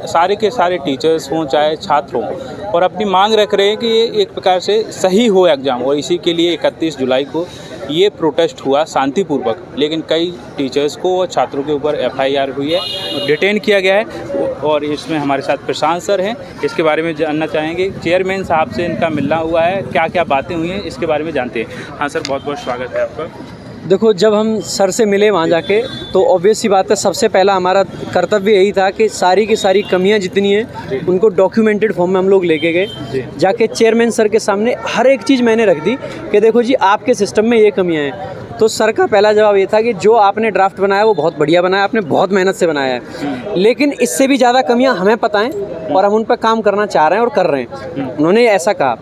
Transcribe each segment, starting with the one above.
सारे के सारे टीचर्स हों चाहे छात्र हों, और अपनी मांग रख रहे हैं कि ये एक प्रकार से सही हो एग्ज़ाम, और इसी के लिए 31 जुलाई को ये प्रोटेस्ट हुआ शांतिपूर्वक। लेकिन कई टीचर्स को और छात्रों के ऊपर FIR हुई है, डिटेन किया गया है, और इसमें हमारे साथ प्रशांत सर हैं। इसके बारे में जानना चाहेंगे, चेयरमैन साहब से इनका मिलना हुआ है, क्या क्या बातें हुई हैं इसके बारे में जानते हैं। हाँ सर, बहुत बहुत स्वागत है आपका। देखो, जब हम सर से मिले वहाँ जाके तो ऑब्वियस सी बात है, सबसे पहला हमारा कर्तव्य यही था कि सारी की सारी कमियाँ जितनी हैं उनको डॉक्यूमेंटेड फॉर्म में हम लोग लेके गए। जाके चेयरमैन सर के सामने हर एक चीज़ मैंने रख दी कि देखो जी, आपके सिस्टम में ये कमियाँ हैं। तो सर का पहला जवाब ये था कि जो आपने ड्राफ्ट बनाया वो बहुत बढ़िया बनाया, आपने बहुत मेहनत से बनाया है, लेकिन इससे भी ज़्यादा कमियां हमें पता हैं और हम उन पर काम करना चाह रहे हैं और कर रहे हैं। उन्होंने ऐसा कहा,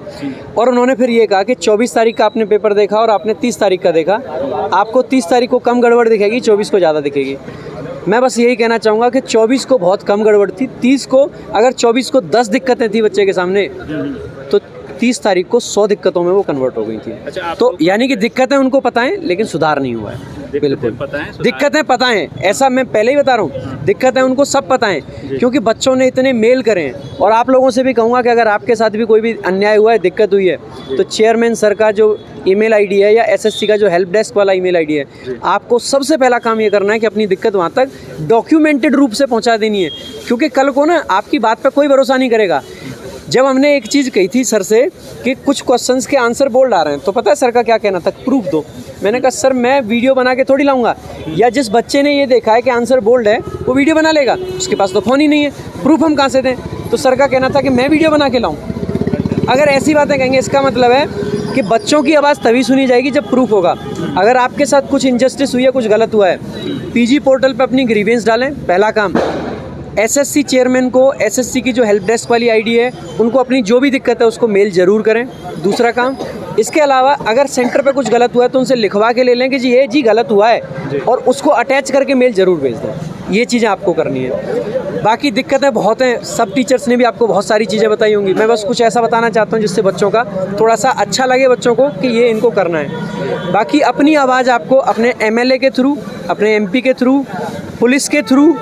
और उन्होंने फिर ये कहा कि 24 तारीख का आपने पेपर देखा और आपने 30 तारीख का देखा, आपको 30 तारीख को कम गड़बड़ दिखेगी, 24 को ज़्यादा दिखेगी। मैं बस यही कहना चाहूँगा कि 24 को बहुत कम गड़बड़ थी, 30 को, अगर 24 को 10 दिक्कतें थी बच्चे के सामने, तो 30 तारीख को 100 दिक्कतों में वो कन्वर्ट हो गई थी। अच्छा, तो यानी कि दिक्कतें उनको पता है लेकिन सुधार नहीं हुआ है। बिल्कुल दिक्कतें पता हैं, ऐसा मैं पहले ही बता रहा हूँ, दिक्कतें उनको सब पता हैं, क्योंकि बच्चों ने इतने मेल करे हैं। और आप लोगों से भी कहूँगा कि अगर आपके साथ भी कोई भी अन्याय हुआ है, दिक्कत हुई है, तो चेयरमैन सर का जो ईमेल आईडी है या SSC का जो हेल्प डेस्क वाला ईमेल आईडी है, आपको सबसे पहला काम ये करना है कि अपनी दिक्कत वहाँ तक डॉक्यूमेंटेड रूप से पहुँचा देनी है, क्योंकि कल को ना आपकी बात पर कोई भरोसा नहीं करेगा। जब हमने एक चीज़ कही थी सर से कि कुछ क्वेश्चंस के आंसर बोल्ड आ रहे हैं, तो पता है सर का क्या कहना था, प्रूफ दो। मैंने कहा सर, मैं वीडियो बना के थोड़ी लाऊंगा, या जिस बच्चे ने ये देखा है कि आंसर बोल्ड है वो वीडियो बना लेगा, उसके पास तो फ़ोन ही नहीं है, प्रूफ हम कहाँ से दें। तो सर का कहना था कि मैं वीडियो बना के लाऊं। अगर ऐसी बातें कहेंगे, इसका मतलब है कि बच्चों की आवाज़ तभी सुनी जाएगी जब प्रूफ होगा। अगर आपके साथ कुछ इनजस्टिस हुई है, कुछ गलत हुआ है, PG पोर्टल पर अपनी ग्रीवेंस डालें, पहला काम। SSC चेयरमैन को SSC की जो हेल्प डेस्क वाली आईडी है, उनको अपनी जो भी दिक्कत है उसको मेल ज़रूर करें, दूसरा काम। इसके अलावा अगर सेंटर पे कुछ गलत हुआ है तो उनसे लिखवा के ले लें कि जी ये जी गलत हुआ है, और उसको अटैच करके मेल ज़रूर भेज दें। ये चीज़ें आपको करनी है। बाकी दिक्कतें बहुत हैं, सब टीचर्स ने भी आपको बहुत सारी चीज़ें बताई होंगी। मैं बस कुछ ऐसा बताना चाहता हूँ जिससे बच्चों का थोड़ा सा अच्छा लगे, बच्चों को कि ये इनको करना है। बाकी अपनी आवाज़ आपको अपने MLA के थ्रू, अपने MP के थ्रू, पुलिस के थ्रू,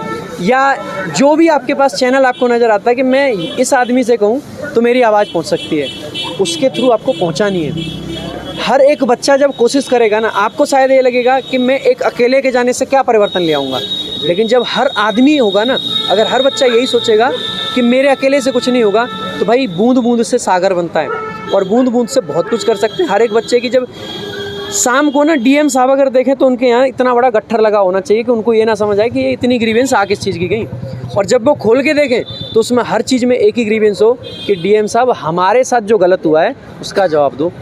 या जो भी आपके पास चैनल आपको नज़र आता है कि मैं इस आदमी से कहूँ तो मेरी आवाज़ पहुँच सकती है, उसके थ्रू आपको पहुँचानी है। हर एक बच्चा जब कोशिश करेगा ना, आपको शायद ये लगेगा कि मैं एक अकेले के जाने से क्या परिवर्तन ले आऊँगा, लेकिन जब हर आदमी होगा ना, अगर हर बच्चा यही सोचेगा कि मेरे अकेले से कुछ नहीं होगा, तो भाई बूंद बूंद से सागर बनता है, और बूंद बूंद से बहुत कुछ कर सकते हैं। हर एक बच्चे की जब शाम को ना DM साहब अगर देखें तो उनके यहाँ इतना बड़ा गट्ठर लगा होना चाहिए कि उनको ये ना समझ आए कि ये इतनी ग्रीवेंस आ किस चीज़ की गई, और जब वो खोल के देखें तो उसमें हर चीज़ में एक ही ग्रीवेंस हो कि DM साहब हमारे साथ जो गलत हुआ है उसका जवाब दो।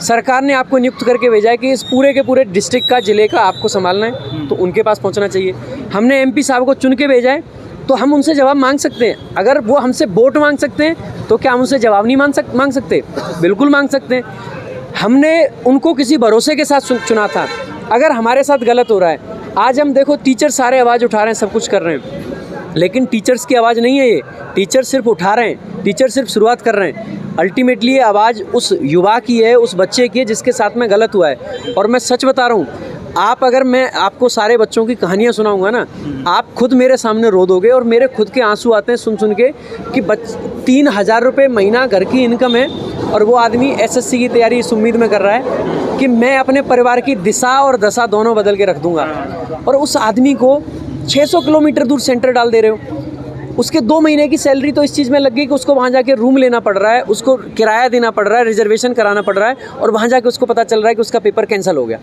सरकार ने आपको नियुक्त करके भेजा है कि इस पूरे के पूरे डिस्ट्रिक्ट का, ज़िले का आपको संभालना है, तो उनके पास पहुँचना चाहिए। हमने MP साहब को चुन के भेजा है, तो हम उनसे जवाब मांग सकते हैं। अगर वो हमसे वोट मांग सकते हैं तो क्या हम उनसे जवाब नहीं मांग सकते? बिल्कुल मांग सकते हैं। हमने उनको किसी भरोसे के साथ चुना था। अगर हमारे साथ गलत हो रहा है, आज हम देखो टीचर सारे आवाज़ उठा रहे हैं, सब कुछ कर रहे हैं, लेकिन टीचर्स की आवाज़ नहीं है ये। टीचर सिर्फ उठा रहे हैं, टीचर सिर्फ शुरुआत कर रहे हैं। अल्टीमेटली ये आवाज़ उस युवा की है, उस बच्चे की है जिसके साथ में गलत हुआ है। और मैं सच बता रहा हूँ, अगर मैं आपको सारे बच्चों की कहानियाँ सुनाऊंगा ना, आप खुद मेरे सामने रो दोगे, और मेरे खुद के आंसू आते हैं सुन के कि 3000 रुपये महीना घर की इनकम है, और वो आदमी SSC की तैयारी इस उम्मीद में कर रहा है कि मैं अपने परिवार की दिशा और दशा दोनों बदल के रख दूंगा, और उस आदमी को 600 किलोमीटर दूर सेंटर डाल दे रहे हो। उसके 2 महीने की सैलरी तो इस चीज़ में लग गई कि उसको वहाँ जाके रूम लेना पड़ रहा है, उसको किराया देना पड़ रहा है, रिजर्वेशन कराना पड़ रहा है, और वहाँ जाके उसको पता चल रहा है कि उसका पेपर कैंसिल हो गया।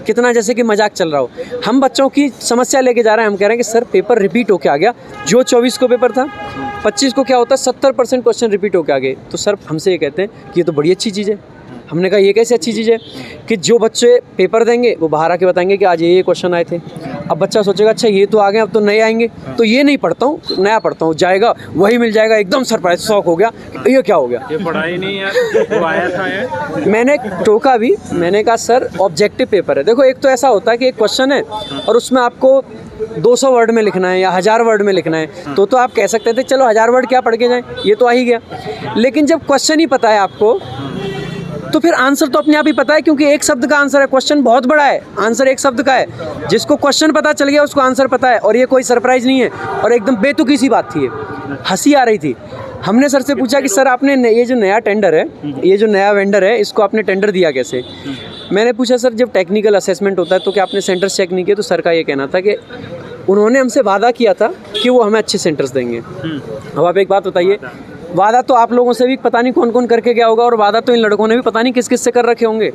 कितना जैसे कि मजाक चल रहा हो। हम बच्चों की समस्या लेके जा रहे हैं, हम कह रहे हैं कि सर पेपर रिपीट होके आ गया। जो 24 को पेपर था, 25 को क्या होता है, 70% क्वेश्चन रिपीट होके आ गए। तो सर हमसे ये कहते हैं कि ये तो बड़ी अच्छी चीज़ है। हमने कहा ये कैसे अच्छी चीज़ है कि जो बच्चे पेपर देंगे वो बाहर आके बताएंगे कि आज ये क्वेश्चन आए थे। अब बच्चा सोचेगा अच्छा ये तो आ गए, अब तो नए आएंगे, तो ये नहीं पढ़ता हूँ, नया पढ़ता हूँ, जाएगा वही मिल जाएगा, एकदम सरप्राइज शॉक हो गया, ये क्या हो गया, ये पढ़ाई नहीं है, वो आया था ये। मैंने टोका भी, मैंने कहा सर ऑब्जेक्टिव पेपर है। देखो एक तो ऐसा होता है कि एक क्वेश्चन है और उसमें आपको 200 वर्ड में लिखना है या 1000 वर्ड में लिखना है, तो आप कह सकते थे चलो 1000 वर्ड क्या पढ़ के जाएं, ये तो आ ही गया। लेकिन जब क्वेश्चन ही पता है आपको तो फिर आंसर तो अपने आप ही पता है, क्योंकि एक शब्द का आंसर है। क्वेश्चन बहुत बड़ा है, आंसर एक शब्द का है। जिसको क्वेश्चन पता चल गया उसको आंसर पता है, और ये कोई सरप्राइज नहीं है और एकदम बेतुकी सी बात थी। ये हंसी आ रही थी। हमने सर से पूछा कि सर आपने ये जो नया टेंडर है, ये जो नया वेंडर है, इसको आपने टेंडर दिया कैसे? मैंने पूछा सर जब टेक्निकल असेसमेंट होता है तो क्या आपने सेंटर्स चेक नहीं किए? तो सर का ये कहना था कि उन्होंने हमसे वादा किया था कि वो हमें अच्छे सेंटर्स देंगे। अब आप एक बात बताइए, वादा तो आप लोगों से भी पता नहीं कौन कौन करके गया होगा, और वादा तो इन लड़कों ने भी पता नहीं किस किस से कर रखे होंगे।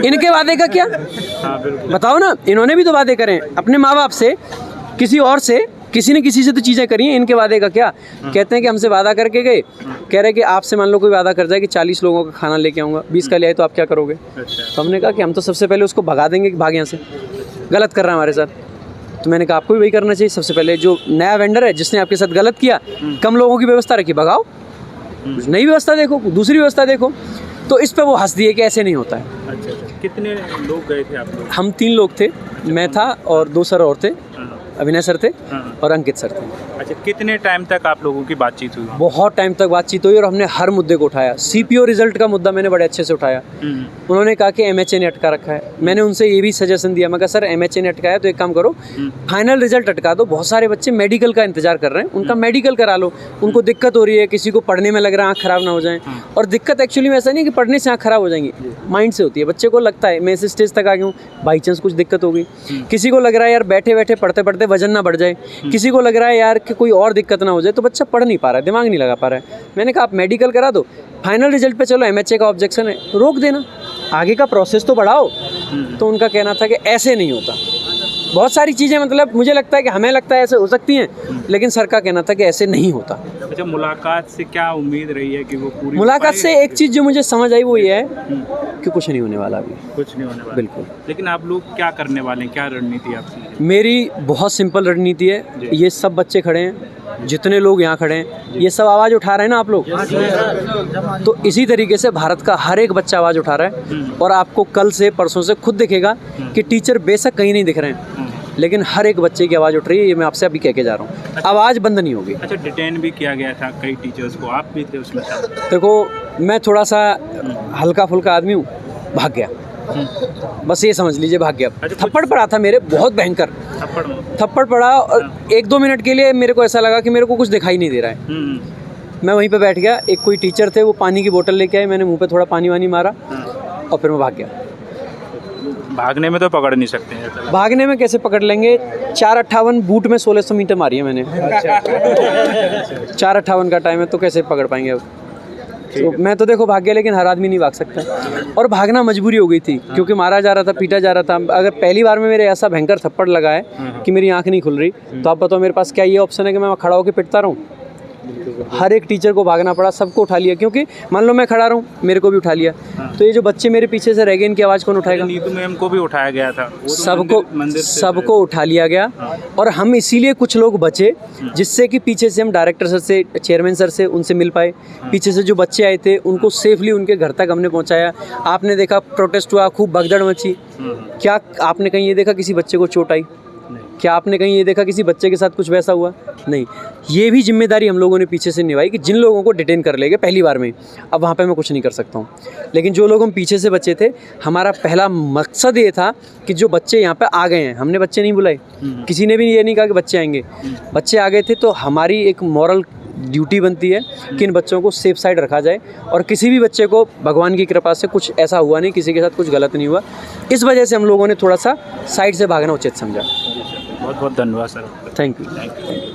इनके वादे का क्या? बताओ ना, इन्होंने भी तो वादे करें अपने माँ बाप से, किसी और से, किसी न किसी से तो चीज़ें करी हैं। इनके वादे का क्या? कहते हैं कि हमसे वादा करके गए, कह रहे कि आपसे मान लो कोई वादा कर जाए कि 40 लोगों का खाना लेके आऊँगा, 20 का ले आए तो आप क्या करोगे? तो हमने कहा कि हम तो सबसे पहले उसको भगा देंगे कि भाग यहाँ से, गलत कर रहा है हमारे साथ। तो मैंने कहा आपको भी वही करना चाहिए। सबसे पहले जो नया वेंडर है जिसने आपके साथ गलत किया, कम लोगों की व्यवस्था रखी, भगाओ, नई व्यवस्था देखो, दूसरी व्यवस्था देखो। तो इस पे वो हंस दिए कि ऐसे नहीं होता है। अच्छा, कितने लोग गए थे आप लोग? हम 3 लोग थे, मैं था और 2 सर और थे, अभिनय सर थे और अंकित सर थे। अच्छा, कितने टाइम तक आप लोगों की बातचीत हुई? बहुत टाइम तक बातचीत हुई और हमने हर मुद्दे को उठाया। सीपीओ रिजल्ट का मुद्दा मैंने बड़े अच्छे से उठाया। उन्होंने कहा कि एमएचए ने अटका रखा है। मैंने उनसे ये भी सजेशन दिया, मैं कहा सर एमएचए ने अटकाया तो एक काम करो, फाइनल रिजल्ट अटका दो। बहुत सारे बच्चे मेडिकल का इंतजार कर रहे हैं, उनका मेडिकल करा लो। उनको दिक्कत हो रही है, किसी को पढ़ने में लग रहा है आँख खराब ना हो जाए। और दिक्कत एक्चुअली में ऐसा नहीं है कि पढ़ने से आँख खराब हो जाएंगी, माइंड से होती है। बच्चे को लगता है मैं इस स्टेज तक आ गया हूँ, बाई चांस कुछ दिक्कत हो गई। किसी को लग रहा है यार बैठे बैठे पढ़ते पढ़ते वजन ना बढ़ जाए, किसी को लग रहा है यार कि कोई और दिक्कत ना हो जाए, तो बच्चा पढ़ नहीं पा रहा है, दिमाग नहीं लगा पा रहा है। मैंने कहा आप मेडिकल करा दो, फाइनल रिजल्ट पे चलो एमएचए का ऑब्जेक्शन है, रोक देना, आगे का प्रोसेस तो बढ़ाओ। तो उनका कहना था कि ऐसे नहीं होता। बहुत सारी चीज़ें, मतलब मुझे लगता है कि हमें लगता है ऐसे हो सकती हैं, लेकिन सर का कहना था कि ऐसे नहीं होता। अच्छा, मुलाकात से क्या उम्मीद रही है कि वो पूरी? मुलाकात से एक चीज़ जो मुझे समझ आई वो ये है कि कुछ नहीं होने वाला अभी, कुछ नहीं होने वाला। बिल्कुल। लेकिन आप लोग क्या करने वाले हैं, क्या रणनीति आपकी? मेरी बहुत सिंपल रणनीति है। ये सब बच्चे खड़े हैं, जितने लोग यहाँ खड़े हैं, ये सब आवाज़ उठा रहे हैं ना आप लोग, तो इसी तरीके से भारत का हर एक बच्चा आवाज़ उठा रहा है। और आपको कल से परसों से खुद दिखेगा कि टीचर बेशक कहीं नहीं दिख रहे हैं, लेकिन हर एक बच्चे की आवाज़ उठ रही है। ये मैं आपसे अभी कह के जा रहा हूँ, आवाज़ बंद नहीं होगी। अच्छा, डिटेन भी किया गया था कई टीचर्स को, आप भी थे उसमें? देखो मैं थोड़ा सा हल्का फुल्का आदमी हूँ, भाग गया, बस ये समझ लीजिए, भाग गया। थप्पड़ पड़ा था मेरे, बहुत भयंकर थप्पड़ पड़ा, और 1-2 मिनट के लिए मेरे को ऐसा लगा कि मेरे को कुछ दिखाई नहीं दे रहा है। मैं वहीं पे बैठ गया। एक कोई टीचर थे, वो पानी की बोतल लेके आए, मैंने मुंह पे थोड़ा पानी वानी मारा और फिर मैं भाग गया। भागने में तो पकड़ नहीं सकते हैं। भागने में कैसे पकड़ लेंगे? 4:58 बूट में 1600 मीटर मारी है मैंने। 4:58 का टाइम है, तो कैसे पकड़ पाएंगे अब? तो मैं तो देखो भाग गया, लेकिन हर आदमी नहीं भाग सकता। और भागना मजबूरी हो गई थी, क्योंकि मारा जा रहा था, पीटा जा रहा था। अगर पहली बार में मेरे ऐसा भयंकर थप्पड़ लगा है कि मेरी आंख नहीं खुल रही, तो आप बताओ मेरे पास क्या ये ऑप्शन है कि मैं खड़ा होकर पिटता रहूँ? हर एक टीचर को भागना पड़ा, सबको उठा लिया, क्योंकि मान लो मैं खड़ा रहूँ, मेरे को भी उठा लिया। तो ये जो बच्चे मेरे पीछे से रह गए, इनकी आवाज़ कौन उठाएगा? नीतू मैम को भी उठाया गया था, सबको उठा लिया गया। और हम इसीलिए कुछ लोग बचे, जिससे कि पीछे से हम डायरेक्टर सर से, चेयरमैन सर से, उनसे मिल पाए। पीछे से जो बच्चे आए थे उनको सेफली उनके घर तक हमने पहुंचाया। आपने देखा प्रोटेस्ट हुआ, खूब भगदड़ मची। क्या आपने कहीं ये देखा किसी बच्चे को चोट आई? क्या आपने कहीं ये देखा किसी बच्चे के साथ कुछ वैसा हुआ? नहीं। ये भी जिम्मेदारी हम लोगों ने पीछे से निभाई कि जिन लोगों को डिटेन कर लेंगे पहली बार में, अब वहाँ पे मैं कुछ नहीं कर सकता हूँ। लेकिन जो लोग हम पीछे से बचे थे, हमारा पहला मकसद ये था कि जो बच्चे यहाँ पे आ गए हैं, हमने बच्चे नहीं बुलाए, किसी ने भी ये नहीं कहा कि बच्चे आएंगे, बच्चे आ गए थे, तो हमारी एक मॉरल ड्यूटी बनती है कि इन बच्चों को सेफ साइड रखा जाए। और किसी भी बच्चे को भगवान की कृपा से कुछ ऐसा हुआ नहीं, किसी के साथ कुछ गलत नहीं हुआ। इस वजह से हम लोगों ने थोड़ा सा साइड से भागना उचित समझा। बहुत बहुत धन्यवाद सर। Thank you.